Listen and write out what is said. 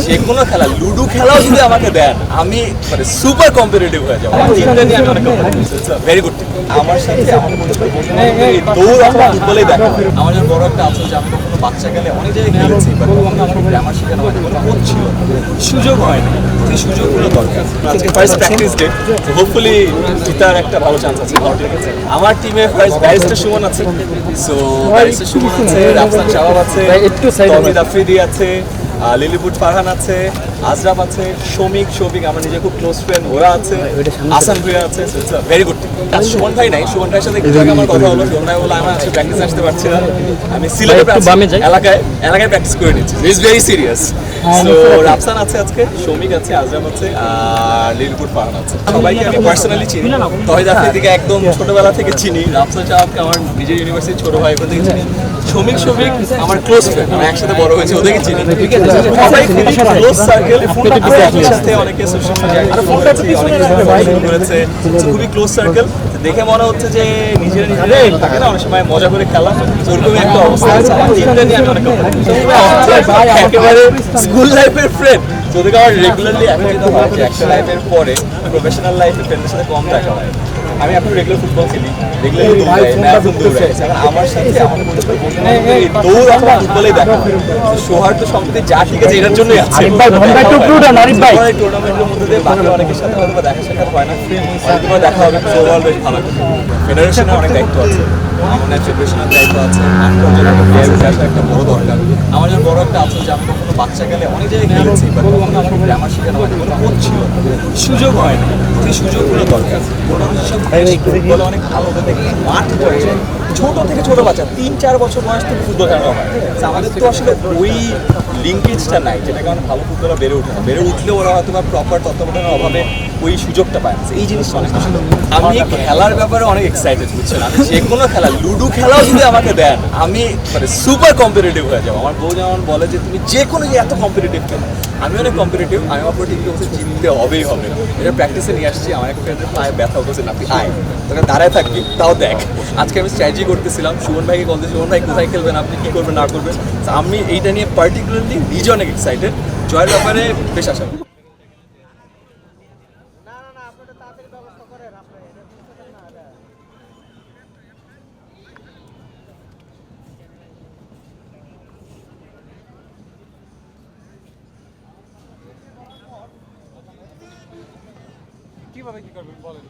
যে কোনো খেলা, লুডো খেলাও যদি আমাকে দেন আমি মানে সুপার কম্পিটিটিভ হয়ে যাবো। আমার টিমটা নিয়ে আমি অনেক ভেরি গুড টিম। আমার সাথে আমার দৌড় আমরা ফুটবলেই দেখা হয়। আমার যেমন বড় একটা আফসোস যে আমি কখনো বাচ্চা গেলে অনেক জায়গায় খেলেছি, বাট কখনো আমার গ্রামার শেখানো হয়নি, কোনো কোচ ছিল না, সুযোগ হয়নি। সেই সুযোগগুলো দরকার। আজকে ফার্স্ট প্র্যাকটিস ডে, হোপফুলি জিতার একটা ভালো চান্স আছে। আমার টিমে ফার্স্ট ব্যারিস্টার সুমন আছে, সো ব্যারিস্টার সুমন আছে, রাফসান শাবাব আছে, তৌহিদ আফ্রিদি আছে, লিলিপুট ফারহান আছে, আজরাফ আছে, শফিক আমার নিজে খুব ক্লোজ ফ্রেন্ড, ওরা আছে, আসান ভাইয়া আছে। Very good team. সুমন ভাই নাই, সুমন ভাইয়ের সাথে একটু আগে আমার কথা হলো। সুমন ভাই বললো আমার আজকে প্র্যাকটিস আসতে পারছি না, আমি সিলেটে এলাকায় প্র্যাকটিস করে নিচ্ছি। Is very serious. So Rafsan আছে আজকে, শফিক আছে, আজরাফ আছে, আর লিলিপুট ফারহান আছে। সবাইকে আমি পার্সোনালি চিনি, তহিদ আফ্রিদিকে একদম ছোটবেলা থেকে চিনি, রাফসান সাহেবকে আমার নিজের ইউনিভার্সিটির ছোট ভাই থেকে চিনি, শফিক আমার ক্লোজ ফ্রেন্ড, আমরা একসাথে বড় হয়েছে, ওদেরকে চিনি। সবাই খুবই ক্লোজ সার্কেল, সাথে অনেকে সোশ্যাল মিডিয়ায় করেছে, খুবই ক্লোজ সার্কেল। দেখে মনে হচ্ছে যে নিজেরা থাকে না অনেক সময় মজা করে খেলা, ওরকমই একটা অবস্থা আছে। আমার টিমটা নিয়ে আমি অনেক একেবারে স্কুল লাইফের ফ্রেন্ড, তোদেরকে আমার রেগুলারলি একত্রিত হয় যে একটা লাইফের পরে প্রফেশনাল লাইফে ফ্রেন্ডের সাথে কম দেখা হয়। আমি এখন রেগুলার ফুটবল খেলি, রেগুলারলি দৌড়াই, আমার সাথে আমার দৌড় আমরা ফুটবলেই দেখা হয়। সৌহার্দ্য সম্প্রতি যা ঠিক আছে এটার জন্যই আছে। টুর্নামেন্টের মধ্যে দিয়ে বাকি অনেকের সাথে হয়তো দেখা সাক্ষাৎ হয় না, অনেকবার দেখা হবে। ওভারঅল বেশ ভালো। ফেডারেশনের অনেক দায়িত্ব আছে, আমাদের ফেডারেশনের দায়িত্ব আছে, একটা বড় দরকার। আমার যেমন বড় একটা আফসোস যে আমি কখনো বাচ্চা গেলে অনেক জায়গায় খেলেছি, বাট কখনো আমার গ্রামার শেখানো হয়নি, কোনো কোচ ছিল না, সুযোগ হয়নি। সেই সুযোগগুলো দরকার। ফুটবলে অনেক ভালো হতে মাঠ পড়ে ছোট থেকে ছোট বাচ্চা 3-4 বছর বয়স থেকে ফুটবল খেলানো হয়। আমাদের তো আসলে ওই লিঙ্কেজটা নাই, যেটা কারণে ভালো ফুটবলার বেড়ে উঠলে ওরা হয়তো বা প্রপার তত্ত্বাবধানের অভাবে ওই সুযোগটা পায় না। এই জিনিসটা অনেক বেশি। আমি খেলার ব্যাপারে অনেক এক্সাইটেড, বুঝছেন। আমি যে কোনো খেলা, লুডো খেলাও যদি আমাকে দেন আমি মানে সুপার কম্পিটিটিভ হয়ে যাবো। আমার বউ যেমন বলে যে তুমি যে কোনো যে এত কম্পিটিটিভ খেলো, আমি অনেক কম্পিটিটিভ। আমি আমার টিমকে বলছি জিততে হবেই হবে। এটা প্র্যাকটিসে নিয়ে আসছি। আমার একটা ফ্রেন্ডের পায়ে ব্যথা হচ্ছে না, তুই আয়, তোকে দাঁড়ায় থাকবি, তাও দেখ। আজকে আমি স্ট্র্যাটেজি করতেছিলাম, সুমন ভাইকে বলতে, সুমন ভাই কোথায় খেলবেন, আপনি কী করবেন না করবেন। আমি এইটা নিয়ে পার্টিকুলারলি নিজে অনেক এক্সাইটেড। জয়ের ব্যাপারে বেশ আশা। কিভাবে কি করবেন বলেন।